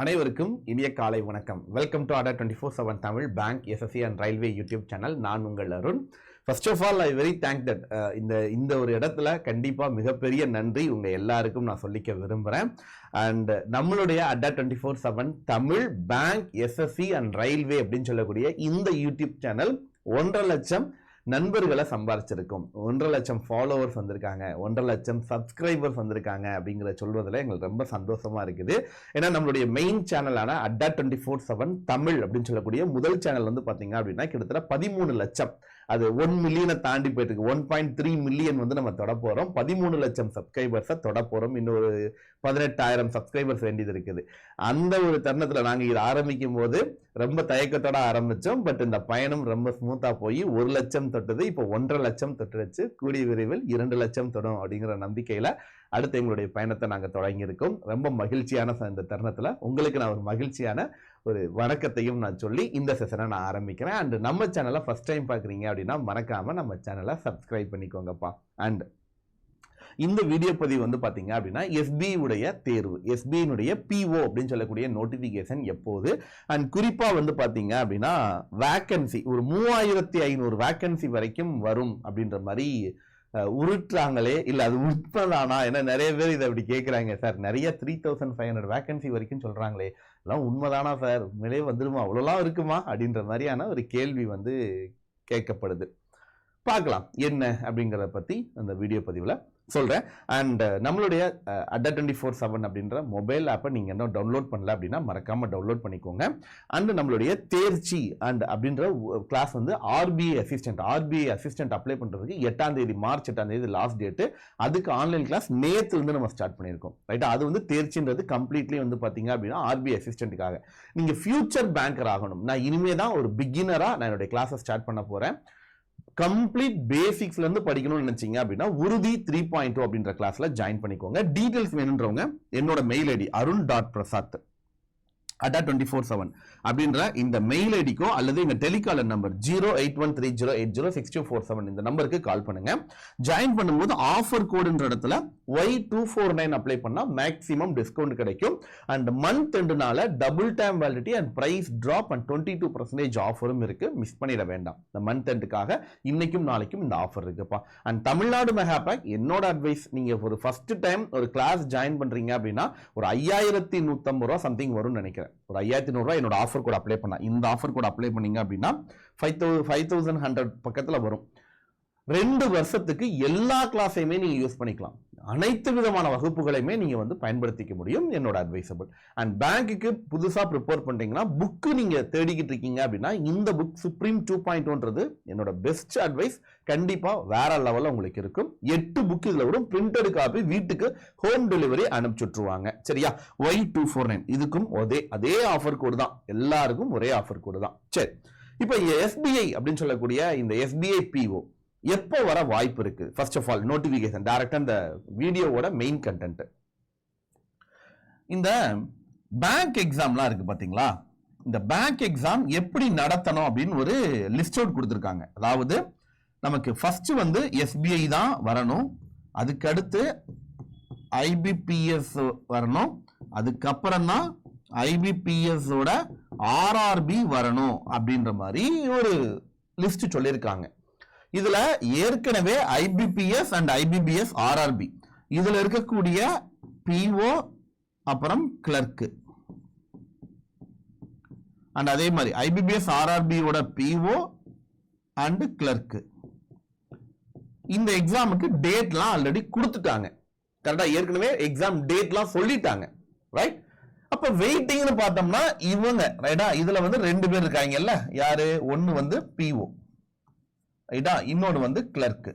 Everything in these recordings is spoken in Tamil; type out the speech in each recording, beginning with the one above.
அனைவருக்கும் இனிய காலை வணக்கம். Welcome to ADA 24/7 Tamil bank SSC and railway YouTube channel. நான் உங்கள் Arun. First of all I very thank that இந்த ஒரு இடத்துல கண்டிப்பா மிகப்பெரிய நன்றி உங்க எல்லாருக்கும் நான் சொல்லிக்க விரும்புறேன். அண்ட் நம்மளுடைய ADA 24/7 Tamil bank SSC and railway அப்படின்னு சொல்லக்கூடிய இந்த யூடியூப் சேனல் 1.5 லட்சம் நண்பர்களை சம்பாரிச்சிருக்கும். 1.5 லட்சம் ஃபாலோவர்ஸ் வந்திருக்காங்க, 1.5 லட்சம் சப்ஸ்கிரைபர்ஸ் வந்திருக்காங்க அப்படிங்கிற சொல்வதில் எங்களுக்கு ரொம்ப சந்தோஷமா இருக்குது. ஏன்னா நம்மளுடைய மெயின் சேனலான ADA 24/7 தமிழ் அப்படின்னு சொல்லக்கூடிய முதல் சேனல் வந்து பாத்தீங்க அப்படின்னா கிட்டத்தட்ட 13 லட்சம், அது 1 மில்லியனை தாண்டி போயிட்டு இருக்கு. 1.3 மில்லியன் வந்து நம்ம தொட போறோம். 13 லட்சம் சப்ஸ்கிரைபர்ஸை தொட போறோம். இன்னொரு 18,000 சப்ஸ்கிரைபர்ஸ் வேண்டியது இருக்குது. அந்த ஒரு தருணத்துல நாங்க இதை ஆரம்பிக்கும் போது ரொம்ப தயக்கத்தோட ஆரம்பிச்சோம். பட் இந்த பயணம் ரொம்ப ஸ்மூத்தா போய் 1 லட்சம் தொட்டது, இப்போ 1.5 லட்சம் தொட்டுருச்சு. கூடிய விரைவில் 2 லட்சம் தொடும் அப்படிங்கிற நம்பிக்கையில அடுத்து எங்களுடைய பயணத்தை நாங்க தொடங்கி இருக்கோம். ரொம்ப மகிழ்ச்சியான இந்த தருணத்துல உங்களுக்கு நான் ஒரு மகிழ்ச்சியான ஒரு வணக்கத்தையும் நான் சொல்லி இந்த செஷனை நான் ஆரம்பிக்கிறேன். அண்ட் நம்ம சேனலை ஃபர்ஸ்ட் டைம் பாக்குறீங்க அப்படின்னா மறக்காம நம்ம சேனலை சப்ஸ்கிரைப் பண்ணிக்கோங்கப்பா. அண்ட் இந்த வீடியோ பதிவு வந்து பாத்தீங்க அப்படின்னா எஸ்பிஐ உடைய தேர்வு, எஸ்பிஐனுடைய பிஓ அப்படின்னு சொல்லக்கூடிய நோட்டிபிகேஷன் எப்போது, அண்ட் குறிப்பா வந்து பாத்தீங்க அப்படின்னா வேக்கன்சி ஒரு 3500 வேக்கன்சி வரைக்கும் வரும் அப்படின்ற மாதிரி உருட்டுறாங்களே, இல்ல அது உண்மைதானா? ஏன்னா நிறைய பேர் இதை அப்படி கேட்கிறாங்க. சார் நிறைய 3500 வேக்கன்சி வரைக்கும் சொல்றாங்களே, எல்லாம் உண்மைதானா சார்? உண்மையிலே வந்துருமா? அவ்வளோலாம் இருக்குமா அப்படின்ற மாதிரியான ஒரு கேள்வி வந்து கேட்கப்படுது. பார்க்கலாம் என்ன அப்படிங்கிறத பத்தி அந்த வீடியோ பதிவுல சொல்றேன். அண்ட் நம்மளுடைய ADA 24/7 அப்படின்ற மொபைல் ஆப்பை நீங்க என்ன டவுன்லோட் பண்ணல அப்படின்னா மறக்காம டவுன்லோட் பண்ணிக்கோங்க. அண்ட் நம்மளுடைய தேர்ச்சி அண்ட் அப்படின்ற கிளாஸ் வந்து ஆர்பிஐ அசிஸ்டன்ட் அப்ளை பண்றதுக்கு 8ஆம் தேதி மார்ச் 8ஆம் தேதி லாஸ்ட் டேட். அதுக்கு ஆன்லைன் கிளாஸ் நேத்துல இருந்து நம்ம ஸ்டார்ட் பண்ணியிருக்கோம். ரைட்டா? அது வந்து தேர்ச்சின்றது கம்ப்ளீட்லி வந்து பாத்தீங்க அப்படின்னா ஆர்பிஐ அசிஸ்டன்ட்டுக்காக. நீங்க ஃபியூச்சர் பேங்கர் ஆகணும். நான் இனிமே தான் ஒரு பிகினரா நான் என்னுடைய கிளாஸை ஸ்டார்ட் பண்ண போறேன். கம்ப்ளீட் பேசிக்ஸ்ல இருந்து படிக்கணும்னு நினைச்சீங்க அப்படின்னா உறுதி 3.0 அப்படின்ற கிளாஸ்ல ஜாயின் பண்ணிக்கோங்க. டீடைல்ஸ் வேணும்ன்றவங்க என்னோட மெயில் ஐடி arun.prasad ADA 24/7 அப்படின்ற இந்த மெயில் ஐடிக்கோ அல்லது இந்த டெலிகாலர் நம்பர் 0813080647 இந்த நம்பருக்கு கால் பண்ணுங்க. ஜாயின் பண்ணும்போது ஆஃபர் கோடுன்ற இடத்துல Y249 அப்ளை பண்ணா மேக்ஸிமம் டிஸ்கவுண்ட் கிடைக்கும். அண்ட் மந்த் எண்டுனால double time validity and price drop and 22% ஆஃபரும் இருக்கு. மிஸ் பண்ணிட வேண்டாம். இந்த மந்த் எண்டுக்காக இன்னைக்கும் நாளைக்கும் இந்த ஆஃபர் இருக்குப்பா. அண்ட் தமிழ்நாடு மெகா பேக் என்னோட அட்வைஸ், நீங்க ஒரு ஃபர்ஸ்ட் டைம் ஒரு கிளாஸ் ஜாயின் பண்றீங்க அப்படின்னா ஒரு 5150 ரூபா சம்திங் வரும்னு நினைக்கிறேன். ஒரு 5100 ரூபாய் என்னோட ஆஃபர் கோட் அப்ளை பண்ணா, இந்த ஆஃபர் கோட் அப்ளை பண்ணீங்க அப்படின்னா 5100 பக்கத்துல வரும். 2 வருஷத்துக்கு எல்லா கிளாஸையுமே நீங்க யூஸ் பண்ணிக்கலாம். அனைத்து விதமான வகுப்புகளையுமே நீங்க வந்து பயன்படுத்திக்க முடியும். என்னோட அட்வைசபிள். அண்ட் பேங்க்குக்கு புதுசா ப்ரிப்பேர் பண்றீங்கன்னா புக்கு நீங்க தேடிக்கிட்டு இருக்கீங்க அப்படின்னா இந்த புக் சுப்ரீம் 2.0ன்றது என்னோட பெஸ்ட் அட்வைஸ். கண்டிப்பா வேற லெவல்ல உங்களுக்கு இருக்கும். 8 புக் இதுல வரும். பிரிண்டட் காப்பி வீட்டுக்கு ஹோம் டெலிவரி அனுப்பிச்சுட்டுருவாங்க. சரியா? Y249 இதுக்கும் அதே ஆஃபர் கோடு தான். எல்லாருக்கும் ஒரே ஆஃபர் கோடு தான். சரி, இப்போ எஸ்பிஐ அப்படின்னு சொல்லக்கூடிய இந்த எஸ்பிஐ பிஓ எப்போ வர வாய்ப்பு இருக்கு? ஃபர்ஸ்ட் ஆஃப் ஆல் நோட்டிபிகேஷன் டைரக்டா இந்த வீடியோவோட மெயின் கண்டென்ட். இந்த பேங்க் எக்ஸாம்லாம் இருக்கு பாத்தீங்களா? இந்த பேங்க் எக்ஸாம் எப்படி நடத்தணும் அப்படின்னு ஒரு லிஸ்ட் அவுட் கொடுத்திருக்காங்க. அதாவது நமக்கு ஃபர்ஸ்ட் வந்து எஸ்பிஐ தான் வரணும், அதுக்கு அடுத்து ஐபிபிஎஸ் வரணும், அதுக்கப்புறம் தான் ஐபிபிஎஸ் ஓட ஆர்ஆர்பி வரணும் அப்படின்ற மாதிரி ஒரு லிஸ்ட் சொல்லியிருக்காங்க. இதுல ஏற்கனவே ஐபிபிஎஸ் அண்ட் ஐபிபிஎஸ் ஆர்ஆர்பி இதுல இருக்கக்கூடிய பிஓ அப்புறம் கிளர்க் அண்ட் அதே மாதிரி ஐபிபிஎஸ் ஆர்ஆர்பியோட பிஓ அண்ட் கிளர்க் இந்த எக்ஸாமுக்கு டேட்லாம் ஆல்ரெடி கொடுத்துட்டாங்க. கரெக்டா? ஏற்கனவே எக்ஸாம் டேட்லாம் சொல்லிட்டாங்க. ரைட்? அப்ப வெயிட்டிங்னு பார்த்தோம்னா இவங்க ரைட்டா இதுல வந்து 2 பேர் இருக்காங்கல்ல. யாரு? ஒன்னு வந்து பிஓ ரைட்டா, இன்னொரு வந்து கிளர்க்.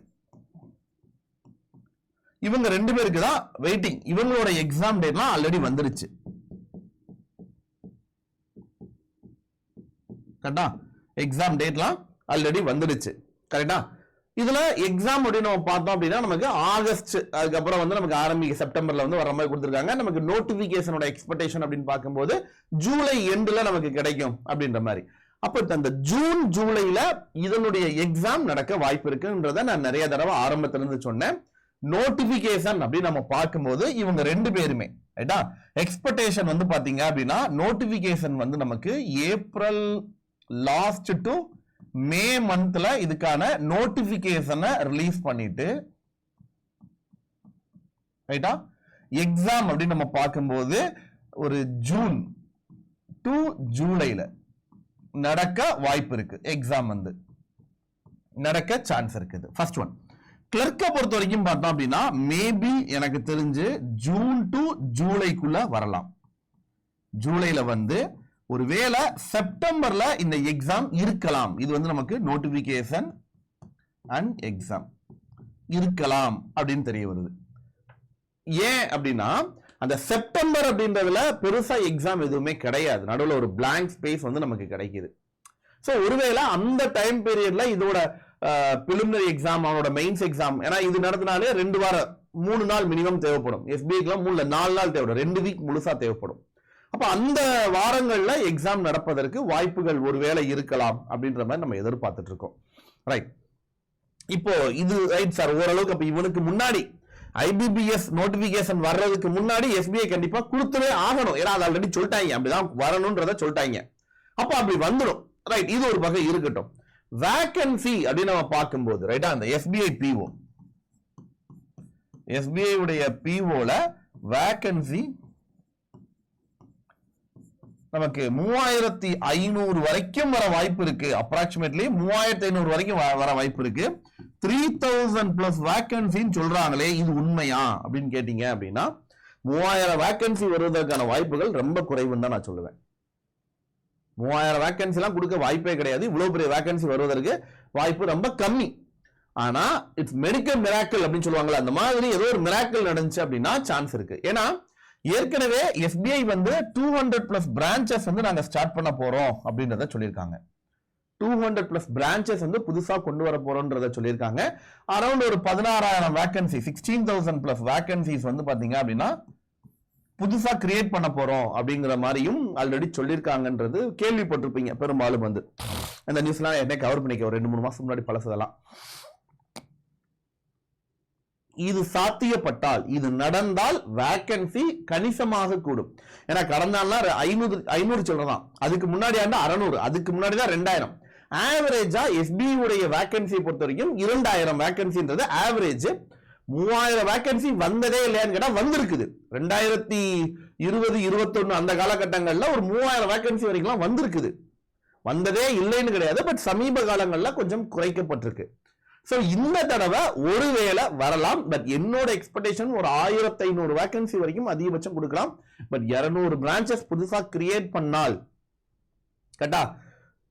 இவங்க 2 பேருக்கு தான் வெயிட்டிங். இவங்களோட எக்ஸாம் டேட்லாம் ஆல்ரெடி வந்துருச்சு. கரெக்டா? எக்ஸாம் டேட்லாம் ஆல்ரெடி வந்துருச்சு. கரெக்டா? இதுல எக்ஸாம் அப்படின்னு நம்ம பார்த்தோம் அப்படின்னா நமக்கு ஆகஸ்ட், அதுக்கப்புறம் வந்து நமக்கு ஆரம்பிக்க செப்டம்பர்ல வந்து வர மாதிரி கொடுத்துருக்காங்க. நமக்கு நோட்டிபிகேஷனோட எக்ஸ்பெக்டேஷன் அப்படின்னு பார்க்கும்போது ஜூலை எண்டுல நமக்கு கிடைக்கும் அப்படின்ற மாதிரி. அப்ப அந்த ஜூன் ஜூலைல இதனுடைய எக்ஸாம் நடக்க வாய்ப்பு இருக்குன்றத நான் நிறைய தடவை ஆரம்பத்துல இருந்து சொன்னேன். நோட்டிபிகேஷன் அப்படின்னு நம்ம பார்க்கும்போது இவங்க ரெண்டு பேருமே ரைட்டா எக்ஸ்பெக்டேஷன் வந்து பாத்தீங்க அப்படின்னா நோட்டிபிகேஷன் வந்து நமக்கு ஏப்ரல் லாஸ்ட் டு மே மந்த்ல இதுக்கான நோட்டிபிகேஷனை ரிலீஸ் பண்ணிட்டு ரைட்டா எக்ஸாம் அப்படின்னு நம்ம பார்க்கும்போது ஒரு ஜூன் டு ஜூலைல நடக்க வாய்ப்பு இருக்கு. எக்ஸாம் வந்து நடக்க சான்ஸ் இருக்குது. First one. கிளர்க்கை பொறுத்த வரைக்கும் பார்த்தோம் அப்படின்னா மேபி எனக்கு தெரிஞ்சு ஜூன் டு ஜூலைக்குள்ள வரலாம். ஜூலைல வந்து ஒருவேளை செப்டம்பர்ல இந்த எக்ஸாம் இருக்கலாம். இது வந்து நமக்கு நோட்டிபிகேஷன் அண்ட் எக்ஸாம் இருக்கலாம் அப்படின்னு தெரிய வருது. ஏன் அப்படின்னா அந்த செப்டம்பர் அப்படின்றதுல பெருசா எக்ஸாம் எதுவுமே கிடையாது. நடுவில் ஒரு பிளாங்க் ஸ்பேஸ் வந்து நமக்கு கிடைக்குது. ஸோ ஒருவேளை அந்த டைம் பீரியட்ல இதோட பிலிமினரி எக்ஸாம் அவனோட மெயின்ஸ் எக்ஸாம் ஏன்னா இது நடத்தினாலே 2 வாரம் 3 நாள் மினிமம் தேவைப்படும். எஸ்பிஐக்குலாம் 4 நாள் தேவைப்படும். 2 வீக் முழுசா தேவைப்படும். அப்ப அந்த வாரங்கள்ல எக்ஸாம் நடப்பதற்கு வாய்ப்புகள் ஒருவேளை இருக்கலாம் அப்படின்ற மாதிரி நம்ம எதிர்பார்த்துட்டு இருக்கோம். ரைட். இப்போ இது ரைட் சார் ஓரளவுக்கு அப்ப இவனுக்கு முன்னாடி ஐபிபிஎஸ் நோட்டிபிகேஷன் வர்றதுக்கு முன்னாடி எஸ்பிஐ கண்டிப்பா கொடுத்துவே ஆகணும். ஏன்னா அது ஆல்ரெடி சொல்லிட்டாங்க அப்படிதான் வரணும்ன்றத சொல்லிட்டாங்க. அப்ப அப்படி வந்துடும். ரைட். இது ஒரு வகை இருக்கட்டும். வேகன்சி அப்படின்னு நம்ம பார்க்கும்போது ரைட்டா அந்த எஸ்பிஐ பிஓ எஸ்பிஐ உடைய பிஓல வேகன்சி நமக்கு 3500 வரைக்கும் வர வாய்ப்பு இருக்கு. அப்ராக்சிமேட்லி 3500 வரைக்கும் வர வாய்ப்பு இருக்கு. 3000 பிளஸ் வேகன்சின்னு சொல்றாங்களே இது உண்மையா அப்படின்னு கேட்டீங்க அப்படின்னா 3000 வேகன்சி வருவதற்கான வாய்ப்புகள் ரொம்ப குறைவுன்னு தான் நான் சொல்லுவேன். 3000 வேகன்சி எல்லாம் கொடுக்க வாய்ப்பே கிடையாது. இவ்வளவு பெரிய வேகன்சி வருவதற்கு வாய்ப்பு ரொம்ப கம்மி. ஆனா இட்ஸ் மெடிக்கல் மிராக்கிள் அப்படின்னு சொல்லுவாங்கல்ல அந்த மாதிரி ஏதோ ஒரு மிராக்கிள் நடந்துச்சு அப்படின்னா சான்ஸ் இருக்கு. ஏன்னா ஏற்கனவே எஸ்பிஐ வந்து 200 பிளஸ் பிரான்ச்சஸ் வந்து நாங்க ஸ்டார்ட் பண்ண போறோம் அப்படின்றத சொல்லியிருக்காங்க. 200 பிளஸ் பிரான்ச்சஸ் வந்து புதுசா கொண்டு வர போறோம்ன்றத சொல்லியிருக்காங்க. அரௌண்ட் ஒரு 16000 வேகன்சி 16000 பிளஸ் வேகன்சிஸ் வந்து பாத்தீங்க அப்படின்னா புதுசா கிரியேட் பண்ண போறோம் அப்படிங்கிற மாதிரியும் ஆல்ரெடி சொல்லியிருக்காங்கன்றது கேள்விப்பட்டிருப்பீங்க. பெரும்பாலும் வந்து அந்த நியூஸ்லாம் என்ன கவர் பண்ணிக்க ஒரு 2-3 மாசம் முன்னாடி பழசதெல்லாம். இது சாத்தியப்பட்டால் இது நடந்தால் வேகன்சி கணிசமாக கூடும். ஏன்னா கடந்த 500 சொல்றதான், அதுக்கு முன்னாடி 600, அதுக்கு முன்னாடி தான் 2000. ஆவரேஜா எஸ்பி உடைய வேகன்சி பொறுத்த வரைக்கும் 2000 வேகன்சின்றது ஆவரேஜ். 3000 வேகன்சி வந்ததே இல்லையான்னு கேட்டா வந்திருக்குது. 2020-21 அந்த காலகட்டங்கள்ல ஒரு 3000 வேகன்சி வரைக்கும் வந்திருக்குது. வந்ததே இல்லைன்னு கிடையாது. பட் சமீப காலங்கள்ல கொஞ்சம் குறைக்கப்பட்டிருக்கு. சோ இந்த தடவை ஒருவேளை வரலாம். பட் என்னோட எக்ஸ்பெக்டேஷன் ஒரு 1500 வேகன்சி வரைக்கும் அதிகபட்சம் கொடுக்கலாம். பட் 200 பிரான்ச்சஸ் புதுசா கிரியேட் பண்ணால் கரெக்டா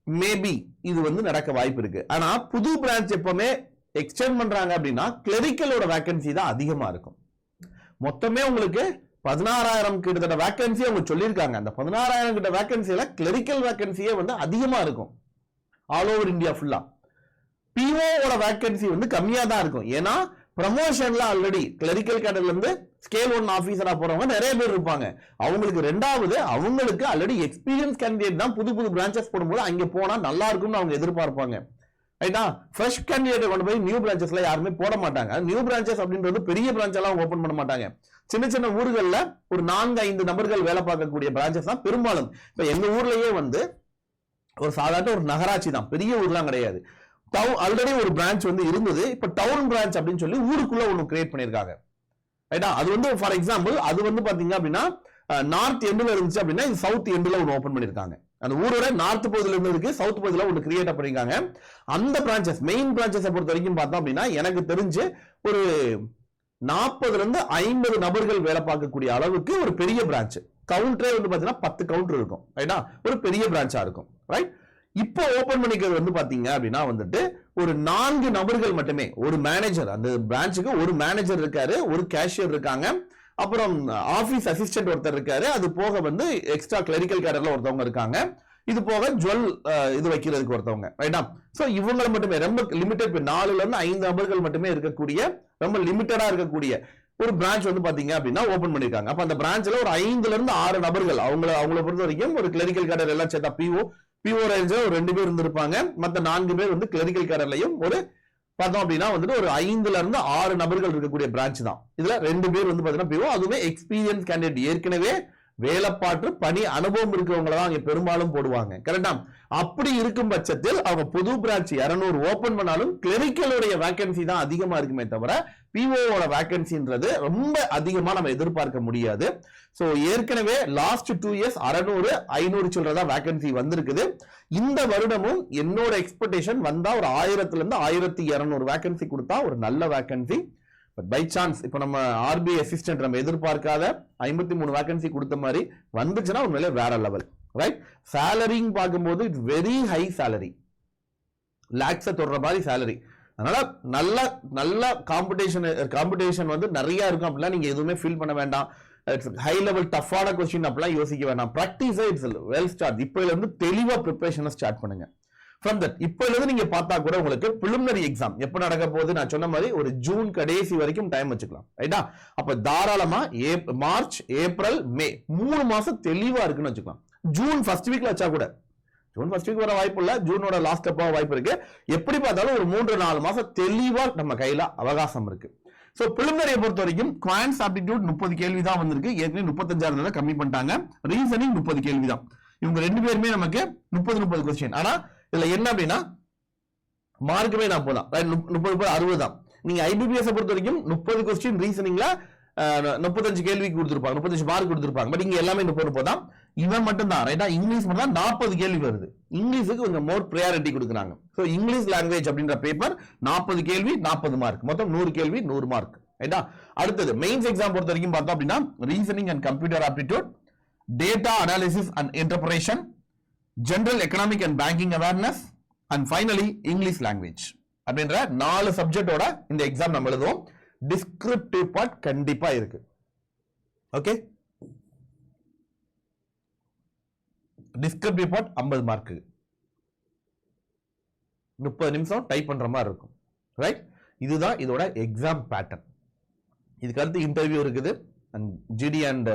மேபி இது வந்து நடக்க வாய்ப்பு இருக்கு. ஆனா புது பிரான்ச் எப்பவுமே எக்ஸ்டெண்ட் பண்றாங்க அப்படின்னா கிளரிக்கலோட வேகன்சி தான் அதிகமா இருக்கும். மொத்தமே உங்களுக்கு 16000 கிட்டத்தட்ட வேகன்சி அவங்க சொல்லியிருக்காங்க. அந்த 16000 கிட்ட வேகன்சியில கிளரிக்கல் வேகன்சியே வந்து அதிகமா இருக்கும் ஆல் ஓவர் இந்தியா ஃபுல்லா. பிஓவோட வேகன்சி வந்து கம்மியா தான் இருக்கும். ஏன்னா ப்ரமோஷன்ல ஆல்ரெடி கிளரிக்கல் கேடர்ல இருந்து ஸ்கேல் 1 ஆபீசரா போறவங்க நிறைய பேர் இருப்பாங்க. அவங்களுக்கு ரெண்டாவது அவங்களுக்கு ஆல்ரெடி எக்ஸ்பீரியன்ஸ் கேண்டிடேட் தான் புது பிரான்ச்சஸ் போடும்போது அங்க போனா நல்லா இருக்கும்னு அவங்க எதிர்பார்ப்பாங்க. ரைட்டா? ஃப்ரெஷ் கேண்டிடேட் கொண்டு போய் நியூ பிரான்ச்சஸ்ல யாருமே போட மாட்டாங்க. நியூ பிரான்ச்சஸ் அப்படின்றது பெரிய பிரான்ச் எல்லாம் ஓபன் பண்ண மாட்டாங்க. சின்ன சின்ன ஊர்கள்ல ஒரு 4-5 நபர்கள் வேலை பார்க்கக்கூடிய பிரான்ச்சஸ் தான் பெரும்பாலும். இப்ப எங்க ஊர்லயே வந்து ஒரு சாதாரண ஒரு நகராட்சி தான், பெரிய ஊர்லாம் கிடையாது. ஆல்ரெடி ஒரு பிரான்ச் வந்து இருந்தது. இப்ப டவுன் பிரான்ச் அப்படின்னு சொல்லி ஊருக்குள்ள ஒன்னு கிரியேட் பண்ணிருக்காங்க. ரைட்டா? அது வந்து ஃபார் எக்ஸாம்பிள் அது வந்து பாத்தீங்க அப்படின்னா நார்த் எண்ட்ல இருந்துச்சு அப்படின்னா இது சவுத் எண்ட்ல ஒன்னு ஓபன் பண்ணிருக்காங்க. அந்த ஊரோட நார்த் பகுதியில இருந்து இருக்கு, சவுத் பகுதியில ஒன்னு கிரியேட் பண்ணிருக்காங்க. அந்த பிரான்ச்சஸ் மெயின் பிரான்ச்சஸை பொறுத்த வரைக்கும் பார்த்தோம் அப்படின்னா எனக்கு தெரிஞ்சு ஒரு 40 to 50 நபர்கள் வேலை பார்க்கக்கூடிய அளவுக்கு ஒரு பெரிய பிரான்ச். கவுண்டரே வந்து பாத்தீங்கன்னா 10 கவுண்டர் இருக்கும். ரைட்டா? ஒரு பெரிய பிரான்ச்சா இருக்கும். ரைட்? இப்போ ஓபன் பண்ணிக்கிறது வந்து பாத்தீங்க அப்படின்னா வந்துட்டு ஒரு 4 நபர்கள் மட்டுமே. ஒரு மேனேஜர், அந்த பிரான்ச்சுக்கு ஒரு மேனேஜர் இருக்காரு, ஒரு கேஷியர் இருக்காங்க, அப்புறம் ஆபீஸ் அசிஸ்டன்ட் ஒருத்தர் இருக்காரு, அது போக வந்து எக்ஸ்ட்ரா கிளரிக்கல் கேடர்ல ஒருத்தவங்க இருக்காங்க, இது போக ஜுவல் இது வைக்கிறதுக்கு ஒருத்தவங்க. ரைட்டா? சோ இவங்களை மட்டுமே ரொம்ப லிமிடெட் 4 to 5 நபர்கள் மட்டுமே இருக்கக்கூடிய ரொம்ப லிமிட்டடா இருக்கக்கூடிய ஒரு பிரான்ச் வந்து பாத்தீங்க அப்படின்னா ஓபன் பண்ணிருக்காங்க. அப்ப அந்த பிரான்ச்ல ஒரு 5 to 6 நபர்கள் அவங்கள பொறுத்த வரைக்கும் ஒரு கிளரிக்கல் கேடர் எல்லாம் சேர்த்தா பிஓ ரேஞ்சில் ஒரு 2 பேர் இருந்திருப்பாங்க. மத்த 4 பேர் வந்து கிளரிக்கல் கேடர்லையும் ஒரு பார்த்தோம் அப்படின்னா வந்துட்டு ஒரு 5ல இருந்து 6 நபர்கள் இருக்கக்கூடிய பிரான்ச் தான். இதுல 2 பேர் வந்து பாத்தீங்கன்னா பிஓ, அதுவுமே எக்ஸ்பீரியன்ஸ் கேண்டிடேட், ஏற்கனவே வேலைப்பாற்று பணி அனுபவம் இருக்கிறவங்க தான் அங்க பெரும்பாலும் போடுவாங்க. கரெக்டா? அப்படி இருக்கும் பட்சத்தில் அவங்க புது பிரான்ச் 200 ஓபன் பண்ணாலும் கிளரிக்கலுடைய வேகன்சி தான் அதிகமா இருக்குமே தவிர பிஓவோட வேகன்சின்றது ரொம்ப அதிகமா நம்ம எதிர்பார்க்க முடியாது. சோ ஏற்கனவே லாஸ்ட் 2 இயர்ஸ் 600 500 சில்லறதா வேகன்சி வந்திருக்குது. இந்த வருடமும் என்னோட எக்ஸ்பெக்டேஷன் வந்தா ஒரு 1000ல இருந்து 1200 வேகன்சி கொடுத்தா ஒரு நல்ல வேகன்சி. பட் பை சான்ஸ் இப்போ நம்ம ஆர்பிஐ அசிஸ்டன்ட் நம்ம எதிர்பார்க்காத 53 வேகன்சி கொடுத்த மாதிரி வந்துச்சுன்னா உண்மையிலே வேற லெவல். ரைட்? சேலரிங் பார்க்கும்போது இட்ஸ் வெரி ஹை சேலரி, லாக்ஸை தொடுற மாதிரி சேலரி. அதனால நல்ல நல்ல காம்படிஷன் வந்து நிறைய இருக்கும். அப்படிலாம் நீங்க எதுவுமே ஃபீல் பண்ண வேண்டாம். ஹை லெவல் டஃப்பான கொஸ்டின் அப்படிலாம் யோசிக்க வேண்டாம். Practice it's well start. இப்போ இருந்து தெளிவா ப்ரிப்பரேஷனை ஸ்டார்ட் பண்ணுங்க. ஃப்ரம் தட் இப்போ இருந்து நீங்க பார்த்தா கூட உங்களுக்கு பிலிமினரி எக்ஸாம் எப்ப நடக்க போகுது நான் சொன்ன மாதிரி ஒரு ஜூன் கடைசி வரைக்கும் டைம் வச்சுக்கலாம். ரைட்டா? அப்ப தாராளமா மார்ச் ஏப்ரல் மே 3 மாசம் தெளிவா இருக்குன்னு வச்சுக்கலாம். ஜூன் ஃபர்ஸ்ட் வீக்ல வச்சா கூட, ஜூன் ஃபர்ஸ்ட் வீக் வர வாய்ப்பு இல்ல, ஜூனோட லாஸ்ட் அப்பா வாய்ப்பு இருக்கு. எப்படி பார்த்தாலும் ஒரு 3-4 மாசம் தெளிவா நம்ம கையில அவகாசம் இருக்கு. சோ பிலிமினரியை பொறுத்த வரைக்கும் குவான்ஸ் ஆப்டிடியூட் 30 கேள்வி தான் வந்திருக்கு. ஏற்கனவே 35 கம்மி பண்ணிட்டாங்க. ரீசனிங் 30 கேள்வி தான். இவங்க 2 பேருமே நமக்கு 30 கொஸ்டின். ஆனா இதுல என்ன அப்படின்னா மார்க்குமே நான் போலாம் 30 60 தான். நீங்க ஐபிபிஎஸ் பொறுத்த வரைக்கும் 30 கொஸ்டின் ரீசனிங்ல 35 கேள்விக்கு கொடுத்திருப்பாங்க, 35 மார்க் கொடுத்திருப்பாங்க. பட் இங்க எல்லாமே 30 தான். இவன் மட்டும் தான். ரைட்டா? இங்கிலீஷ் மட்டும் தான் 40 கேள்வி வருது. இங்கிலீஷுக்கு கொஞ்சம் மோர் ப்ரையாரிட்டி கொடுக்குறாங்க. ஸோ இங்கிலீஷ் லாங்குவேஜ் அப்படின்ற பேப்பர் 40 கேள்வி 40 மார்க், மொத்தம் 100 கேள்வி 100 மார்க். ரைட்டா? அடுத்தது மெயின்ஸ் எக்ஸாம் பொறுத்த வரைக்கும் பார்த்தோம் அப்படின்னா reasoning and computer aptitude, data analysis and interpretation, general economic and banking awareness and finally English language அப்படின்ற 4 சப்ஜெக்டோட இந்த எக்ஸாம் நம்ம எழுதுவோம். டிஸ்கிரிப்டிவ் பார்ட் கண்டிப்பா இருக்கு. ஓகே, டிஸ்கிரிப்டிவ் பார்ட் 50 மார்க், 30 நிமிஷம் டைப் பண்ற மாதிரி இருக்கும். ரைட்? இதுதான் இதோட எக்ஸாம் பேட்டர்ன். இதுக்கு அடுத்து இன்டர்வியூ இருக்குது and GD and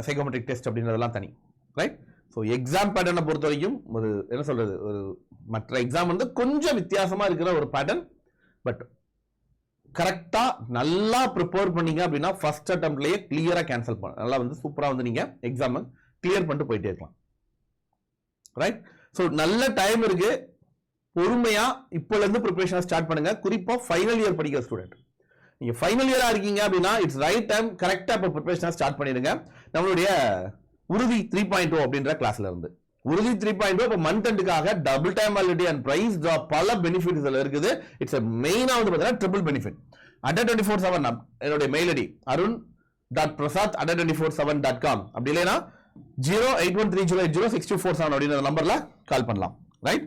psychometric test அப்படின்றதெல்லாம் தனி. ரைட்? ஸோ எக்ஸாம் பேட்டர்னை பொறுத்த வரைக்கும் ஒரு என்ன சொல்றது, ஒரு மற்ற எக்ஸாம் வந்து கொஞ்சம் வித்தியாசமா இருக்கிற ஒரு பேட்டர்ன். பட் கரெக்டா நல்லா ப்ரிப்பேர் பண்ணீங்க அப்படின்னா ஃபர்ஸ்ட் அட்டெம்ப்ட்லயே கிளியரா கேன்சல் பண்ண நல்லா வந்து சூப்பரா வந்து நீங்க எக்ஸாம் கிளியர் பண்ணிட்டு போயிட்டே இருக்கலாம். ரைட்? ஸோ நல்ல டைம் இருக்கு. பொறுமையா இப்போல இருந்து ப்ரிப்பரேஷன் ஸ்டார்ட் பண்ணுங்க. குறிப்பா ஃபைனல் இயர் படிக்கிற ஸ்டூடெண்ட், நீங்க ஃபைனல் இயரா இருக்கீங்க அப்படின்னா இட்ஸ் ரைட் டைம். கரெக்டா இப்போ ப்ரிப்பரேஷன் ஸ்டார்ட் பண்ணிடுங்க. நம்மளுடைய உறுதி 3.0 அப்படின்ற கிளாஸ்ல இருந்து உறுதி 3.0 இப்போ மந்த் எண்டுக்காக double time validity and price drop பல பெனிஃபிட்ஸ் இருக்குது. இட்ஸ் மெயினா வந்து பார்த்தீங்கன்னா ட்ரிபிள் பெனிஃபிட். adda247 என்னுடைய மெயில் ஐடி arun.prasad@247.com. அப்படி இல்லைன்னா 08130806247 அப்படின்ற நம்பர்ல கால் பண்ணலாம். ரைட்?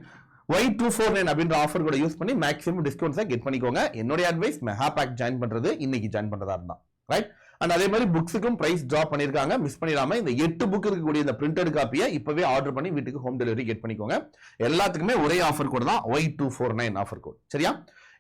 Y249 அப்படின்ற ஆஃபர் கூட யூஸ் பண்ணி மேக்ஸிமம் டிஸ்கவுண்ட்ஸை கெட் பண்ணிக்கோங்க. என்னுடைய அட்வைஸ் மெகா பேக் ஜாயின் பண்றது இன்னைக்கு ஜாயின் பண்றதா இருந்தா. ரைட்? அண்ட் அதே மாதிரி புக்ஸுக்கும் பிரைஸ் டிராப் பண்ணிருக்காங்க. மிஸ் பண்ணிடாம இந்த 8 புக் இருக்கக்கூடிய இந்த பிரிண்டட் காப்பியை இப்பவே ஆர்டர் பண்ணி வீட்டுக்கு ஹோம் டெலிவரி கெட் பண்ணிக்கோங்க. எல்லாத்துக்குமே ஒரே ஆஃபர் கோட் தான், Y249 ஆஃபர் கோட். சரியா?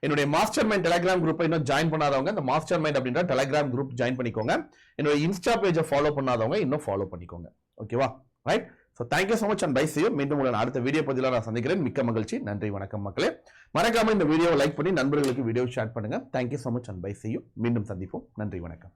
என்னுடைய மாஸ்டர் மைண்ட் டெலிகிராம் குரூப்பை இன்னும் ஜாயின் பண்ணாதவங்க இந்த மாஸ்டர் மைண்ட் அப்படின்ற டெலிகிராம் குரூப் ஜாயின் பண்ணிக்கோங்க. என்னோட இன்ஸ்டா பேஜை ஃபாலோ பண்ணாதவங்க இன்னும் ஃபாலோ பண்ணிக்கோங்க. ஓகேவா? Right? So thank you so much and bye செய்யும். மீண்டும் உங்களை அடுத்த வீடியோ பதிலாக நான் சந்திக்கிறேன். மிக்க மகிழ்ச்சி. நன்றி, வணக்கம் மக்களே. மறக்காம இந்த வீடியோவை லைக் பண்ணி நண்பர்களுக்கு வீடியோ ஷேர் பண்ணுங்க. Thank you so much and bye செய்யும். மீண்டும் சந்திப்போம். நன்றி, வணக்கம்.